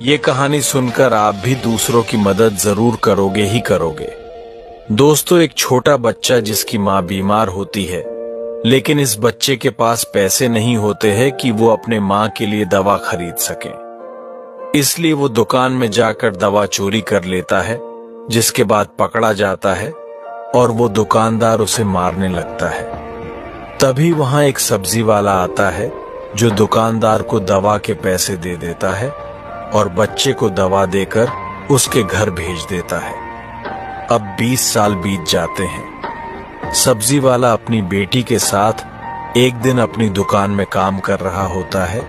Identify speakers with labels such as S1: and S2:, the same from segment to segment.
S1: ये कहानी सुनकर आप भी दूसरों की मदद जरूर करोगे ही करोगे। दोस्तों, एक छोटा बच्चा जिसकी माँ बीमार होती है, लेकिन इस बच्चे के पास पैसे नहीं होते हैं कि वो अपने माँ के लिए दवा खरीद सके। इसलिए वो दुकान में जाकर दवा चोरी कर लेता है, जिसके बाद पकड़ा जाता है और वो दुकानदार उसे मारने लगता है। तभी वहां एक सब्जी वाला आता है जो दुकानदार को दवा के पैसे दे देता है और बच्चे को दवा देकर उसके घर भेज देता है। अब 20 साल बीत जाते हैं। सब्जी वाला अपनी बेटी के साथ एक दिन अपनी दुकान में काम कर रहा होता है,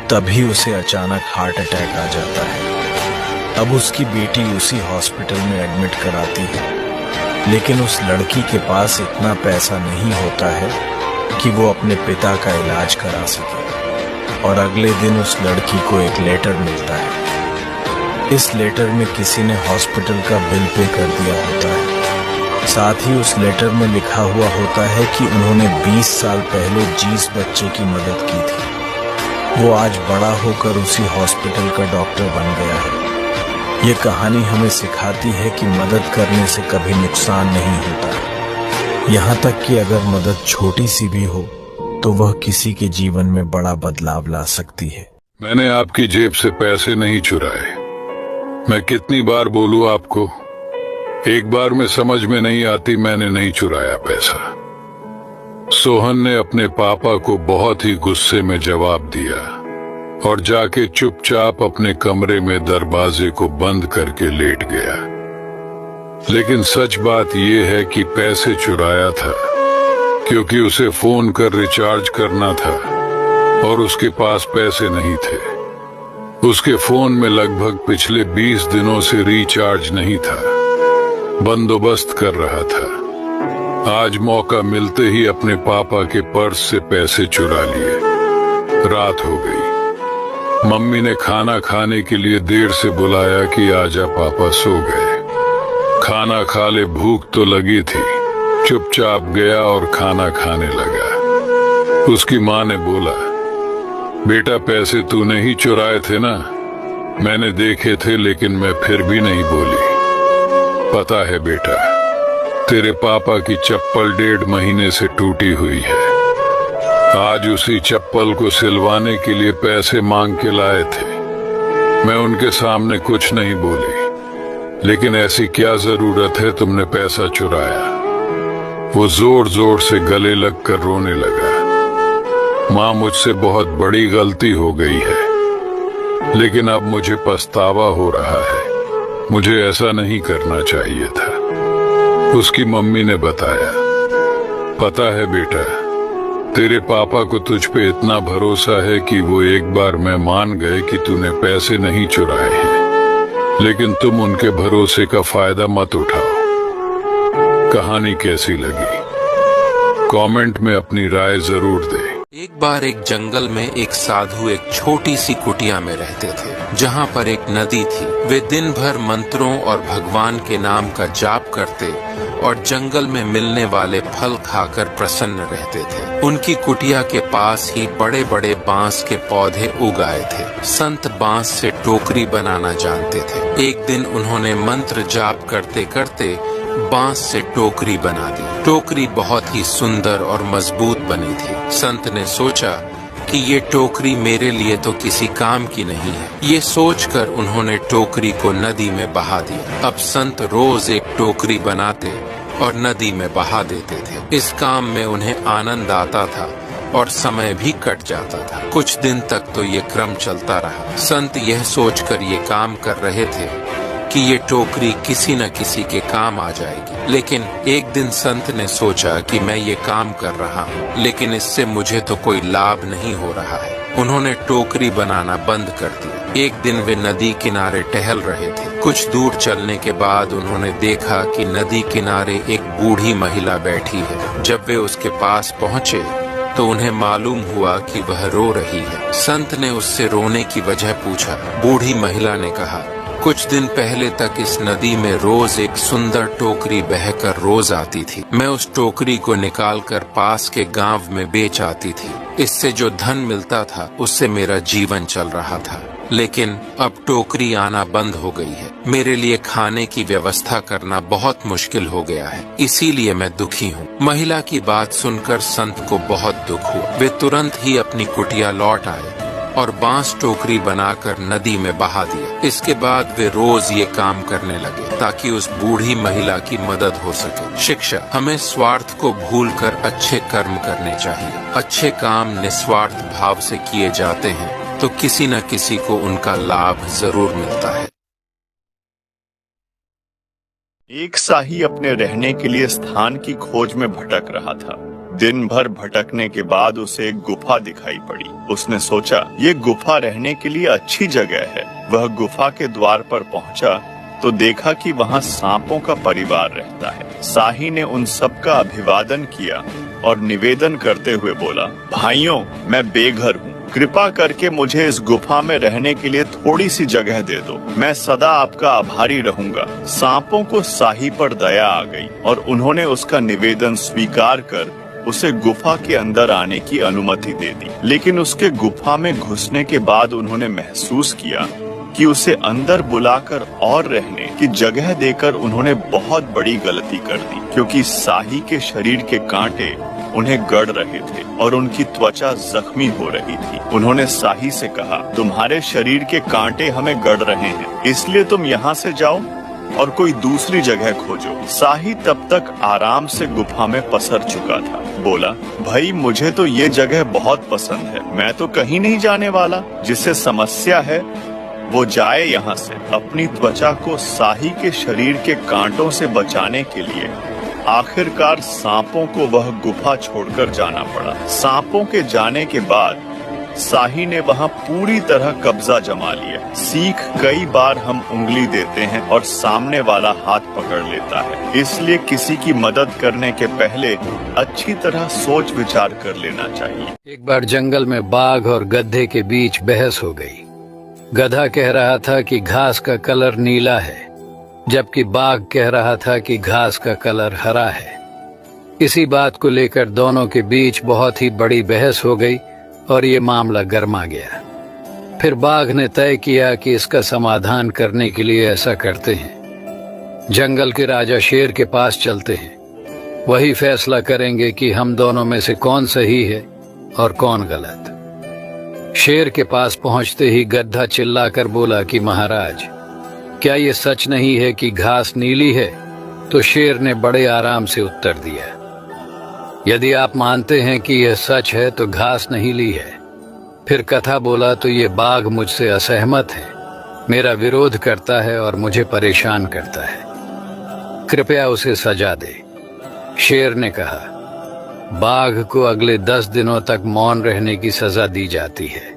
S1: तभी उसे अचानक हार्ट अटैक आ जाता है। अब उसकी बेटी उसी हॉस्पिटल में एडमिट कराती है, लेकिन उस लड़की के पास इतना पैसा नहीं होता है कि वो अपने पिता का इलाज करा सके। और अगले दिन उस लड़की को एक लेटर मिलता है। इस लेटर में किसी ने हॉस्पिटल का बिल पे कर दिया होता है। साथ ही उस लेटर में लिखा हुआ होता है कि उन्होंने 20 साल पहले जिस बच्चे की मदद की थी, वो आज बड़ा होकर उसी हॉस्पिटल का डॉक्टर बन गया है। ये कहानी हमें सिखाती है कि मदद करने से कभी नुकसान नहीं होता। यहाँ तक कि अगर मदद छोटी सी भी हो तो वह किसी के जीवन में बड़ा बदलाव ला सकती है।
S2: मैंने आपकी जेब से पैसे नहीं चुराए। मैं कितनी बार बोलूं आपको, एक बार में समझ में नहीं आती। मैंने नहीं चुराया पैसा। सोहन ने अपने पापा को बहुत ही गुस्से में जवाब दिया और जाके चुपचाप अपने कमरे में दरवाजे को बंद करके लेट गया। लेकिन सच बात यह है कि पैसे चुराया था क्योंकि उसे फोन कर रिचार्ज करना था और उसके पास पैसे नहीं थे। उसके फोन में लगभग पिछले 20 दिनों से रिचार्ज नहीं था। बंदोबस्त कर रहा था। आज मौका मिलते ही अपने पापा के पर्स से पैसे चुरा लिए। रात हो गई। मम्मी ने खाना खाने के लिए देर से बुलाया कि आजा पापा सो गए। खाना खा ले, भूख तो लगी थी। चुपचाप गया और खाना खाने लगा। उसकी माँ ने बोला, बेटा पैसे तूने ही चुराए थे ना? मैंने देखे थे, लेकिन मैं फिर भी नहीं बोली। पता है बेटा, तेरे पापा की चप्पल 1.5 महीने से टूटी हुई है। आज उसी चप्पल को सिलवाने के लिए पैसे मांग के लाए थे। मैं उनके सामने कुछ नहीं बोली, लेकिन ऐसी क्या जरूरत है तुमने पैसा चुराया? वो जोर जोर से गले लगकर रोने लगा। माँ, मुझसे बहुत बड़ी गलती हो गई है, लेकिन अब मुझे पछतावा हो रहा है। मुझे ऐसा नहीं करना चाहिए था। उसकी मम्मी ने बताया, पता है बेटा, तेरे पापा को तुझ पे इतना भरोसा है कि वो एक बार में मान गए कि तूने पैसे नहीं चुराए हैं, लेकिन तुम उनके भरोसे का फायदा मत उठाओ। कहानी कैसी लगी? कमेंट में अपनी राय जरूर दें।
S3: एक बार एक जंगल में एक साधु एक छोटी सी कुटिया में रहते थे, जहाँ पर एक नदी थी। वे दिन भर मंत्रों और भगवान के नाम का जाप करते और जंगल में मिलने वाले फल खाकर प्रसन्न रहते थे। उनकी कुटिया के पास ही बड़े बड़े बांस के पौधे उगाए थे। संत बांस से टोकरी बनाना जानते थे। एक दिन उन्होंने मंत्र जाप करते करते बांस से टोकरी बना दी। टोकरी बहुत ही सुंदर और मजबूत बनी थी। संत ने सोचा कि ये टोकरी मेरे लिए तो किसी काम की नहीं है। ये सोचकर उन्होंने टोकरी को नदी में बहा दिया। अब संत रोज एक टोकरी बनाते और नदी में बहा देते थे। इस काम में उन्हें आनंद आता था और समय भी कट जाता था। कुछ दिन तक तो ये क्रम चलता रहा। संत यह सोचकर ये काम कर रहे थे कि ये टोकरी किसी न किसी के काम आ जाएगी। लेकिन एक दिन संत ने सोचा कि मैं ये काम कर रहा हूँ, लेकिन इससे मुझे तो कोई लाभ नहीं हो रहा है। उन्होंने टोकरी बनाना बंद कर दिया। एक दिन वे नदी किनारे टहल रहे थे। कुछ दूर चलने के बाद उन्होंने देखा कि नदी किनारे एक बूढ़ी महिला बैठी है। जब वे उसके पास पहुँचे तो उन्हें मालूम हुआ कि वह रो रही है। संत ने उससे रोने की वजह पूछा। बूढ़ी महिला ने कहा, कुछ दिन पहले तक इस नदी में रोज एक सुंदर टोकरी बहकर रोज आती थी। मैं उस टोकरी को निकालकर पास के गांव में बेच आती थी। इससे जो धन मिलता था उससे मेरा जीवन चल रहा था। लेकिन अब टोकरी आना बंद हो गई है। मेरे लिए खाने की व्यवस्था करना बहुत मुश्किल हो गया है, इसीलिए मैं दुखी हूँ। महिला की बात सुनकर संत को बहुत दुख हुआ। वे तुरंत ही अपनी कुटिया लौट आए और बांस टोकरी बनाकर नदी में बहा दिया। इसके बाद वे रोज ये काम करने लगे ताकि उस बूढ़ी महिला की मदद हो सके। शिक्षा, हमें स्वार्थ को भूलकर अच्छे कर्म करने चाहिए। अच्छे काम निस्वार्थ भाव से किए जाते हैं तो किसी न किसी को उनका लाभ जरूर मिलता है।
S4: एक शाही अपने रहने के लिए स्थान की खोज में भटक रहा था। दिन भर भटकने के बाद उसे एक गुफा दिखाई पड़ी। उसने सोचा, ये गुफा रहने के लिए अच्छी जगह है। वह गुफा के द्वार पर पहुंचा तो देखा कि वहां सांपों का परिवार रहता है। शाही ने उन सब का अभिवादन किया और निवेदन करते हुए बोला, भाइयों, मैं बेघर हूँ, कृपा करके मुझे इस गुफा में रहने के लिए थोड़ी सी जगह दे दो। मैं सदा आपका आभारी रहूंगा। सांपों को शाही पर दया आ गई और उन्होंने उसका निवेदन स्वीकार कर उसे गुफा के अंदर आने की अनुमति दे दी। लेकिन उसके गुफा में घुसने के बाद उन्होंने महसूस किया कि उसे अंदर बुलाकर और रहने की जगह देकर उन्होंने बहुत बड़ी गलती कर दी, क्योंकि शाही के शरीर के कांटे उन्हें गड़ रहे थे और उनकी त्वचा जख्मी हो रही थी। उन्होंने शाही से कहा, तुम्हारे शरीर के कांटे हमें गड़ रहे हैं, इसलिए तुम यहाँ से जाओ और कोई दूसरी जगह खोजो। शाही तब तक आराम से गुफा में पसर चुका था। बोला, भाई, मुझे तो ये जगह बहुत पसंद है। मैं तो कहीं नहीं जाने वाला। जिसे समस्या है वो जाए यहाँ से। अपनी त्वचा को शाही के शरीर के कांटों से बचाने के लिए आखिरकार सांपों को वह गुफा छोड़कर जाना पड़ा। सांपों के जाने के बाद शाही ने वहां पूरी तरह कब्जा जमा लिया। सीख कई बार हम उंगली देते हैं और सामने वाला हाथ पकड़ लेता है, इसलिए किसी की मदद करने के पहले अच्छी तरह सोच विचार कर लेना चाहिए।
S5: एक बार जंगल में बाघ और गधे के बीच बहस हो गई। गधा कह रहा था कि घास का कलर नीला है, जबकि बाघ कह रहा था कि घास का कलर हरा है। इसी बात को लेकर दोनों के बीच बहुत ही बड़ी बहस हो गई और ये मामला गर्मा गया। फिर बाघ ने तय किया कि इसका समाधान करने के लिए ऐसा करते हैं, जंगल के राजा शेर के पास चलते हैं। वही फैसला करेंगे कि हम दोनों में से कौन सही है और कौन गलत। शेर के पास पहुंचते ही गधा चिल्लाकर बोला कि महाराज, क्या ये सच नहीं है कि घास नीली है? तो शेर ने बड़े आराम से उत्तर दिया, यदि आप मानते हैं कि यह सच है तो घास नहीं ली है। फिर कथा बोला, तो ये बाघ मुझसे असहमत है, मेरा विरोध करता है और मुझे परेशान करता है, कृपया उसे सजा दे। शेर ने कहा, बाघ को अगले 10 दिनों तक मौन रहने की सजा दी जाती है।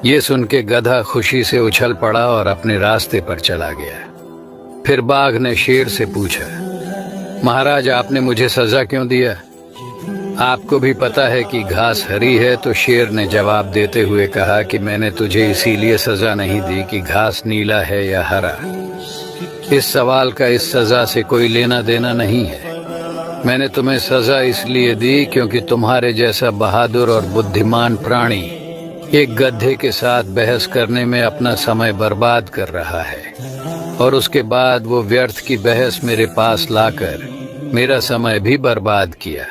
S5: ये सुन के गधा खुशी से उछल पड़ा और अपने रास्ते पर चला गया। फिर बाघ ने शेर से पूछा, महाराज, आपने मुझे सजा क्यों दिया? आपको भी पता है कि घास हरी है? तो शेर ने जवाब देते हुए कहा कि मैंने तुझे इसीलिए सजा नहीं दी कि घास नीला है या हरा। इस सवाल का इस सजा से कोई लेना देना नहीं है। मैंने तुम्हें सजा इसलिए दी क्योंकि तुम्हारे जैसा बहादुर और बुद्धिमान प्राणी एक गधे के साथ बहस करने में अपना समय बर्बाद कर रहा है, और उसके बाद वो व्यर्थ की बहस मेरे पास लाकर मेरा समय भी बर्बाद किया।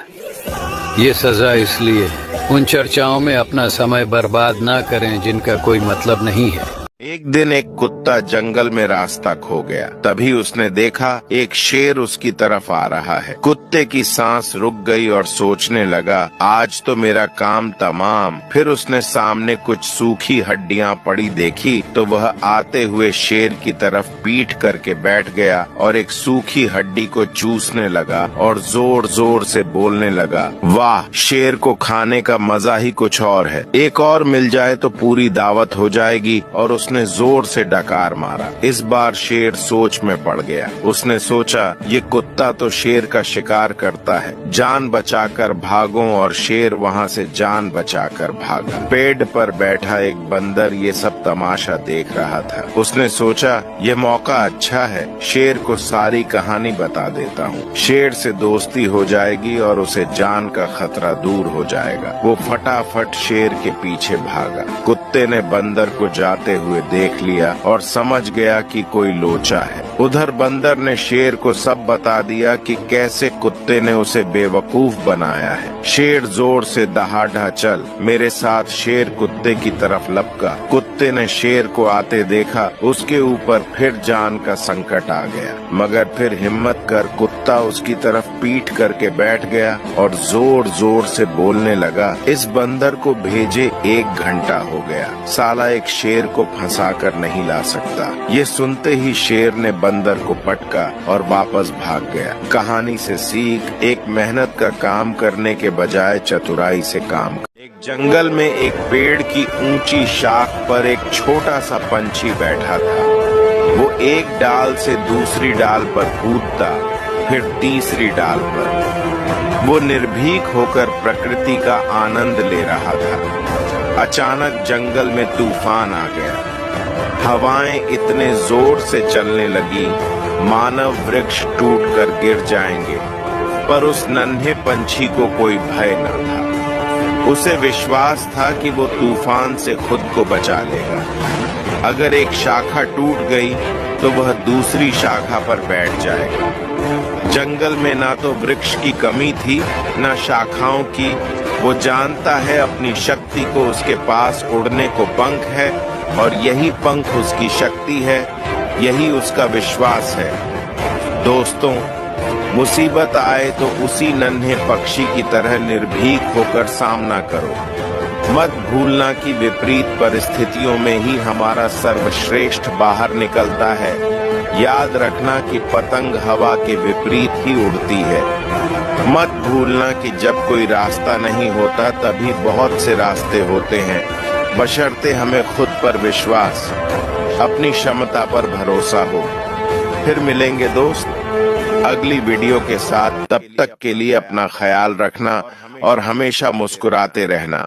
S5: ये सजा इसलिए है। उन चर्चाओं में अपना समय बर्बाद ना करें जिनका कोई मतलब नहीं है।
S6: एक दिन एक कुत्ता जंगल में रास्ता खो गया। तभी उसने देखा एक शेर उसकी तरफ आ रहा है। कुत्ते की सांस रुक गई और सोचने लगा, आज तो मेरा काम तमाम। फिर उसने सामने कुछ सूखी हड्डियां पड़ी देखी तो वह आते हुए शेर की तरफ पीठ करके बैठ गया और एक सूखी हड्डी को चूसने लगा और जोर जोर से बोलने लगा, वाह, शेर को खाने का मजा ही कुछ और है। एक और मिल जाए तो पूरी दावत हो जाएगी। और उसने जोर से डकार मारा। इस बार शेर सोच में पड़ गया। उसने सोचा, ये कुत्ता तो शेर का शिकार करता है, जान बचाकर भागूं। और शेर वहां से जान बचाकर भागा। पेड़ पर बैठा एक बंदर ये सब तमाशा देख रहा था। उसने सोचा यह मौका अच्छा है, शेर को सारी कहानी बता देता हूँ। शेर से दोस्ती हो जाएगी और उसे जान का खतरा दूर हो जाएगा। वो फटाफट शेर के पीछे भागा। कुत्ते ने बंदर को जाते हुए देख लिया और समझ गया कि कोई लोचा है। उधर बंदर ने शेर को सब बता दिया कि कैसे कुत्ते ने उसे बेवकूफ बनाया है। शेर जोर से दहाड़ा चल, मेरे साथ शेर कुत्ते की तरफ लपका। कुत्ते ने शेर को आते देखा, उसके ऊपर फिर जान का संकट आ गया, मगर फिर हिम्मत कर कुत्ता उसकी तरफ पीठ करके बैठ गया और जोर जोर से बोलने लगा, इस बंदर को भेजे 1 घंटा हो गया, साला एक शेर को फंसा कर नहीं ला सकता। ये सुनते ही शेर ने बंदर को पटका और वापस भाग गया। कहानी से सीख, एक मेहनत का काम करने के बजाय चतुराई से काम। एक जंगल में एक पेड़ की ऊंची शाख पर एक छोटा सा पंछी बैठा था। वो एक डाल से दूसरी डाल पर कूदता, फिर तीसरी डाल पर। वो निर्भीक होकर प्रकृति का आनंद ले रहा था। अचानक जंगल में तूफान आ गया। हवाएं इतने जोर से चलने लगी मानो वृक्ष टूटकर गिर जाएंगे, पर उस नन्हे पंछी को कोई भय न था। उसे विश्वास था कि वो तूफान से खुद को बचा लेगा। अगर एक शाखा टूट गई तो वह दूसरी शाखा पर बैठ जाएगा। जंगल में ना तो वृक्ष की कमी थी, ना शाखाओं की। वो जानता है अपनी शक्ति को, उसके पास उड़ने को पंख है और यही पंख उसकी शक्ति है, यही उसका विश्वास है। दोस्तों, मुसीबत आए तो उसी नन्हे पक्षी की तरह निर्भीक होकर सामना करो। मत भूलना कि विपरीत परिस्थितियों में ही हमारा सर्वश्रेष्ठ बाहर निकलता है। याद रखना कि पतंग हवा के विपरीत ही उड़ती है। मत भूलना कि जब कोई रास्ता नहीं होता तभी बहुत से रास्ते होते हैं, बशर्ते हमें खुद पर विश्वास, अपनी क्षमता पर भरोसा हो। फिर मिलेंगे दोस्त अगली वीडियो के साथ। तब तक के लिए अपना ख्याल रखना और हमेशा मुस्कुराते रहना।